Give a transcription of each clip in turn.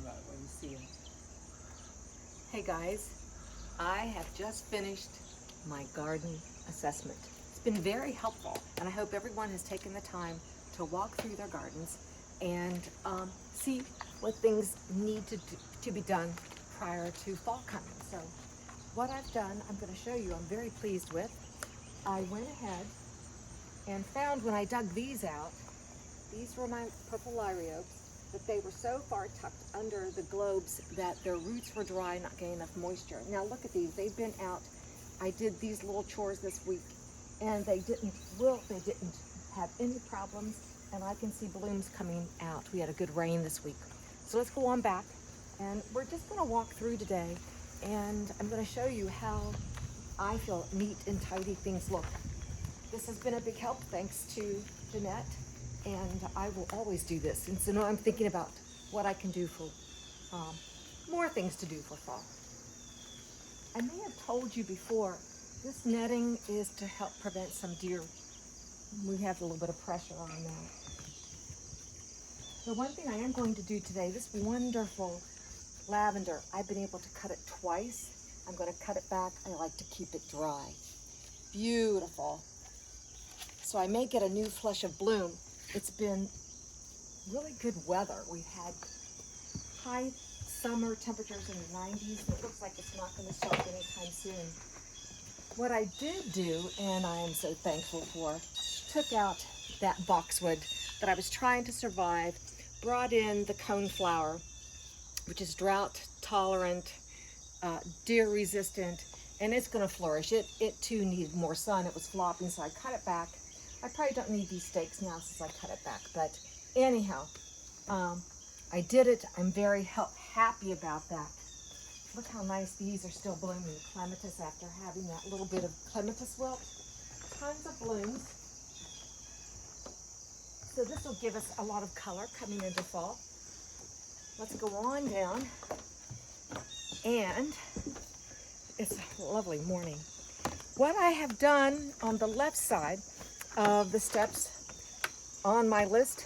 about it when you see it. Hey guys, I have just finished my garden assessment. It's been very helpful, and I hope everyone has taken the time to walk through their gardens and see what things need to be done prior to fall coming. So what I've done, I'm going to show you, I'm very pleased with. I went ahead and found when I dug these out, these were my purple liriopes, but they were so far tucked under the globes that their roots were dry, not getting enough moisture. Now look at these, they've been out. I did these little chores this week and they didn't wilt, they didn't have any problems, and I can see blooms coming out. We had a good rain this week. So let's go on back and we're just gonna walk through today and I'm gonna show you how I feel neat and tidy things look. This has been a big help thanks to Jeanette, and I will always do this. And so now I'm thinking about what I can do for more things to do for fall. I may have told you before, this netting is to help prevent some deer. We have a little bit of pressure on that. The one thing I am going to do today, this wonderful lavender, I've been able to cut it twice. I'm going to cut it back. I like to keep it dry. Beautiful. So I may get a new flush of bloom. It's been really good weather. We've had high summer temperatures in the 90s, and it looks like it's not going to stop anytime soon. What I did do, and I am so thankful for, took out that boxwood that I was trying to survive, brought in the coneflower, which is drought tolerant, deer resistant, and it's going to flourish. It too needed more sun. It was flopping, so I cut it back. I probably don't need these stakes now since I cut it back, but anyhow, I did it. I'm very happy about that. Look how nice these are still blooming. Clematis after having that little bit of clematis wilt. Tons of blooms. So this will give us a lot of color coming into fall. Let's go on down, and it's a lovely morning. What I have done on the left side of the steps on my list,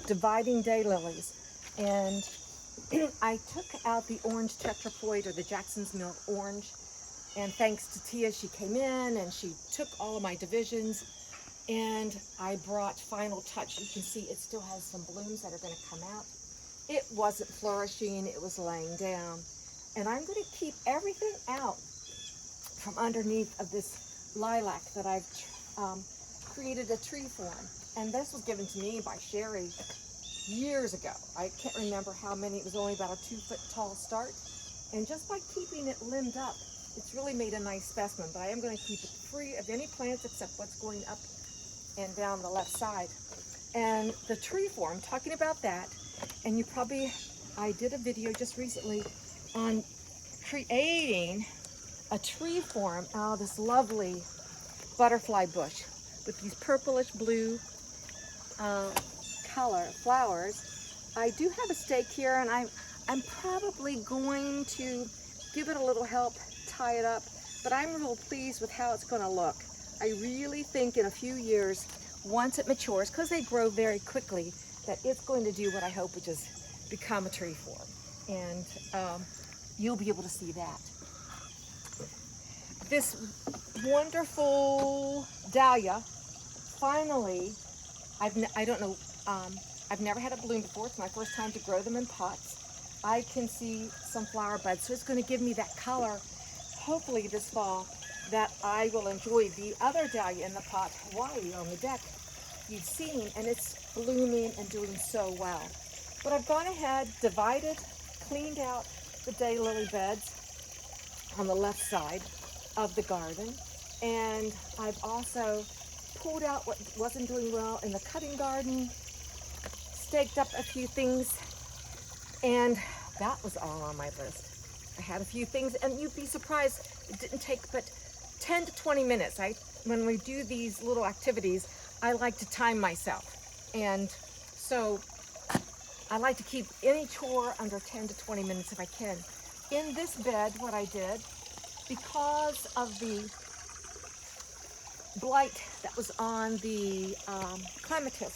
dividing daylilies, and I took out the orange tetraploid, or the Jackson's Mill orange, and thanks to Tia, she came in and she took all of my divisions, and I brought Final Touch. You can see it still has some blooms that are going to come out. It wasn't flourishing, it was laying down, and I'm going to keep everything out from underneath of this lilac that I've created a tree form. And this was given to me by Sherry years ago. I can't remember how many. It was only about a 2-foot tall start. And just by keeping it limbed up, it's really made a nice specimen. But I am going to keep it free of any plants except what's going up and down the left side. And the tree form, talking about that, and I did a video just recently on creating a tree form out of this lovely butterfly bush with these purplish blue color flowers. I do have a stake here, and I'm probably going to give it a little help, tie it up, but I'm real pleased with how it's going to look. I really think in a few years, once it matures, because they grow very quickly, that it's going to do what I hope, which is become a tree form. And you'll be able to see that. This wonderful dahlia, finally, I've never had a bloom before. It's my first time to grow them in pots. I can see some flower buds, so it's going to give me that color, hopefully this fall, that I will enjoy. The other dahlia in the pot, Hawaii, on the deck, you've seen, and it's blooming and doing so well. But I've gone ahead, divided, cleaned out the daylily beds on the left side of the garden, and I've also pulled out what wasn't doing well in the cutting garden, staked up a few things, and that was all on my list. I had a few things, and you'd be surprised, it didn't take but 10 to 20 minutes. When we do these little activities, I like to time myself, and so I like to keep any chore under 10 to 20 minutes if I can. In this bed, what I did, because of the blight that was on the clematis,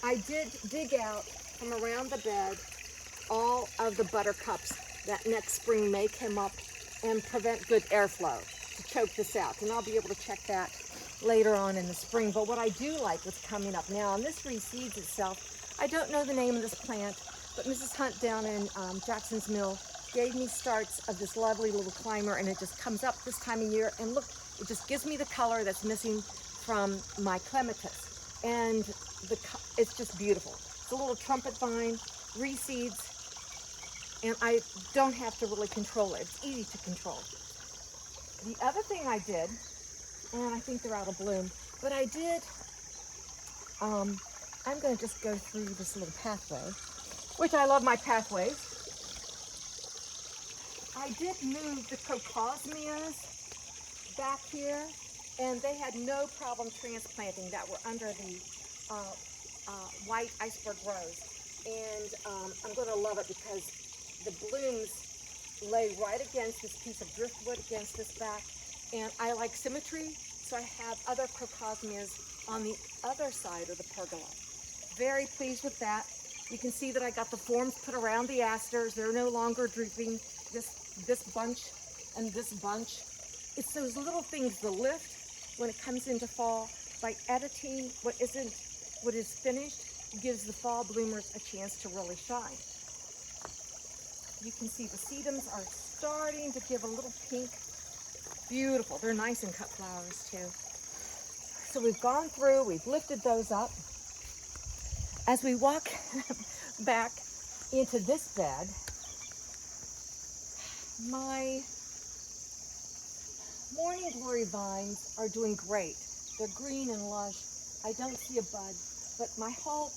I did dig out from around the bed all of the buttercups that next spring may come up and prevent good airflow to choke this out. And I'll be able to check that later on in the spring. But what I do like what's coming up now, and this reseeds itself. I don't know the name of this plant, but Mrs. Hunt down in Jackson's Mill gave me starts of this lovely little climber, and it just comes up this time of year. And look, it just gives me the color that's missing from my clematis. And it's just beautiful. It's a little trumpet vine, reseeds, and I don't have to really control it. It's easy to control. The other thing I did, and I think they're out of bloom, but I did, I'm going to just go through this little pathway, which I love my pathways. I did move the Cocosmias back here, and they had no problem transplanting that were under the white iceberg rose. And I'm going to love it because the blooms lay right against this piece of driftwood against this back. And I like symmetry, so I have other Cocosmias on the other side of the pergola. Very pleased with that. You can see that I got the forms put around the asters. They're no longer drooping. This bunch and this bunch. It's those little things, the lift when it comes into fall, by editing what is finished, gives the fall bloomers a chance to really shine. You can see the sedums are starting to give a little pink. Beautiful. They're nice and cut flowers too. So we've gone through, we've lifted those up. As we walk back into this bed, my morning glory vines are doing great. They're green and lush. I don't see a bud, but my whole,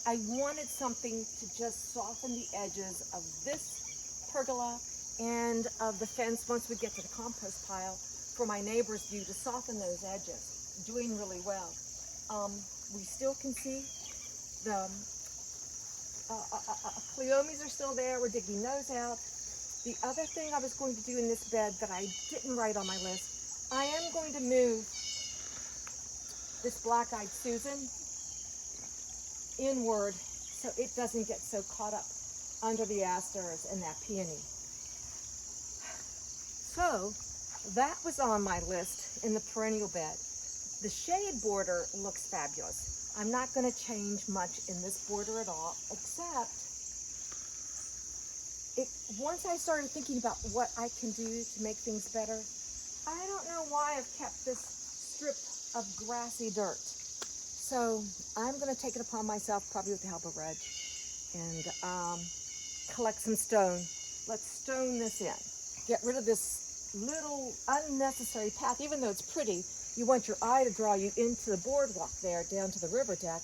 I wanted something to just soften the edges of this pergola and of the fence once we get to the compost pile for my neighbor's view, to soften those edges. Doing really well. We still can see the cleomes are still there. We're digging those out. The other thing I was going to do in this bed that I didn't write on my list, I am going to move this black-eyed Susan inward so it doesn't get so caught up under the asters and that peony. So that was on my list in the perennial bed. The shade border looks fabulous. I'm not going to change much in this border at all, except once I started thinking about what I can do to make things better, I don't know why I've kept this strip of grassy dirt. So I'm going to take it upon myself, probably with the help of Reg, and collect some stone. Let's stone this in. Get rid of this little unnecessary path. Even though it's pretty, you want your eye to draw you into the boardwalk there, down to the river deck.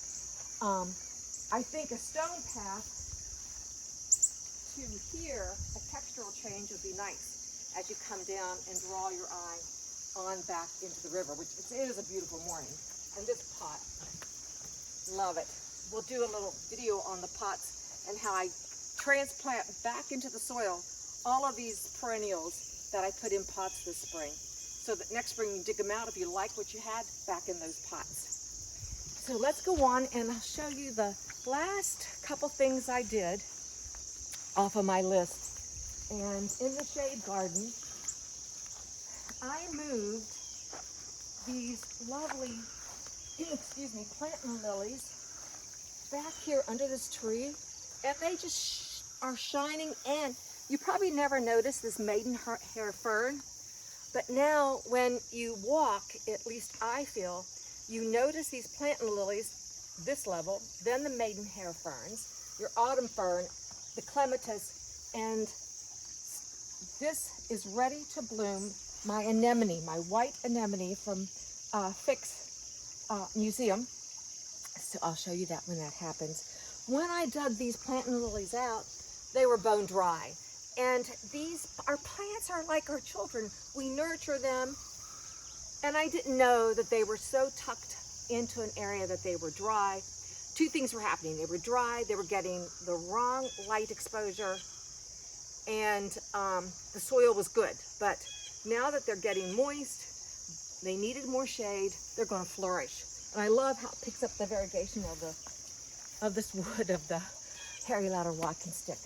I think a stone path to here, a textural change would be nice as you come down and draw your eye on back into the river, which it is a beautiful morning. And this pot, love it. We'll do a little video on the pots and how I transplant back into the soil all of these perennials that I put in pots this spring, so that next spring you dig them out if you like what you had back in those pots. So let's go on and I'll show you the last couple things I did off of my list. And in the shade garden, I moved these lovely, excuse me, plantain lilies back here under this tree, and they just are shining. And you probably never noticed this maidenhair fern, but now when you walk, at least I feel, you notice these plantain lilies, this level, then the maidenhair ferns, your autumn fern, the clematis, and this is ready to bloom my anemone, my white anemone from Fix Museum. So I'll show you that when that happens. When I dug these plantain lilies out, they were bone dry. And our plants are like our children. We nurture them, and I didn't know that they were so tucked into an area that they were dry. Two things were happening. They were dry, they were getting the wrong light exposure, and the soil was good. But now that they're getting moist, they needed more shade, they're going to flourish. And I love how it picks up the variegation of this wood, of the Harry Ladder walking stick.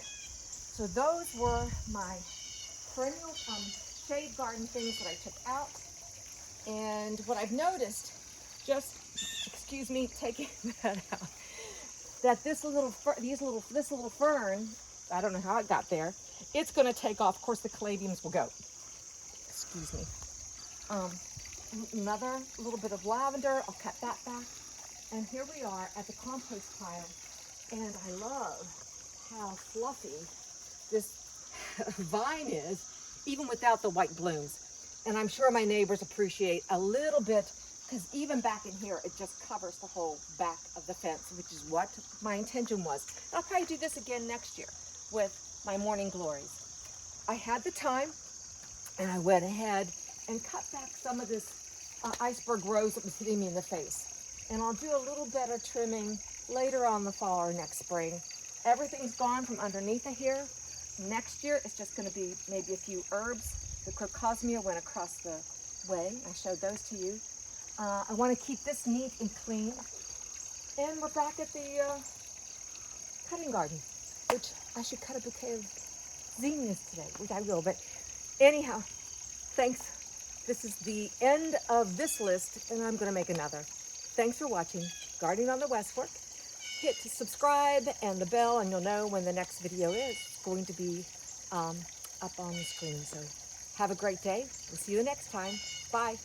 So those were my perennial shade garden things that I took out. And what I've noticed, just, excuse me, taking that out, that this little fern, I don't know how it got there, it's going to take off. Of course, the caladiums will go. Excuse me. Another little bit of lavender. I'll cut that back. And here we are at the compost pile. And I love how fluffy this vine is, even without the white blooms. And I'm sure my neighbors appreciate a little bit, because even back in here, it just covers the whole back of the fence, which is what my intention was. I'll probably do this again next year with my morning glories. I had the time, and I went ahead and cut back some of this iceberg rose that was hitting me in the face. And I'll do a little better trimming later on the fall or next spring. Everything's gone from underneath of here. Next year, it's just going to be maybe a few herbs. The crocosmia went across the way. I showed those to you. I want to keep this neat and clean. And we're back at the cutting garden, which I should cut a bouquet of zinnias today, which I will. But anyhow, thanks. This is the end of this list, and I'm going to make another. Thanks for watching Gardening on the West Fork. Hit to subscribe and the bell, and you'll know when the next video is. It's going to be up on the screen. So have a great day. We'll see you the next time. Bye.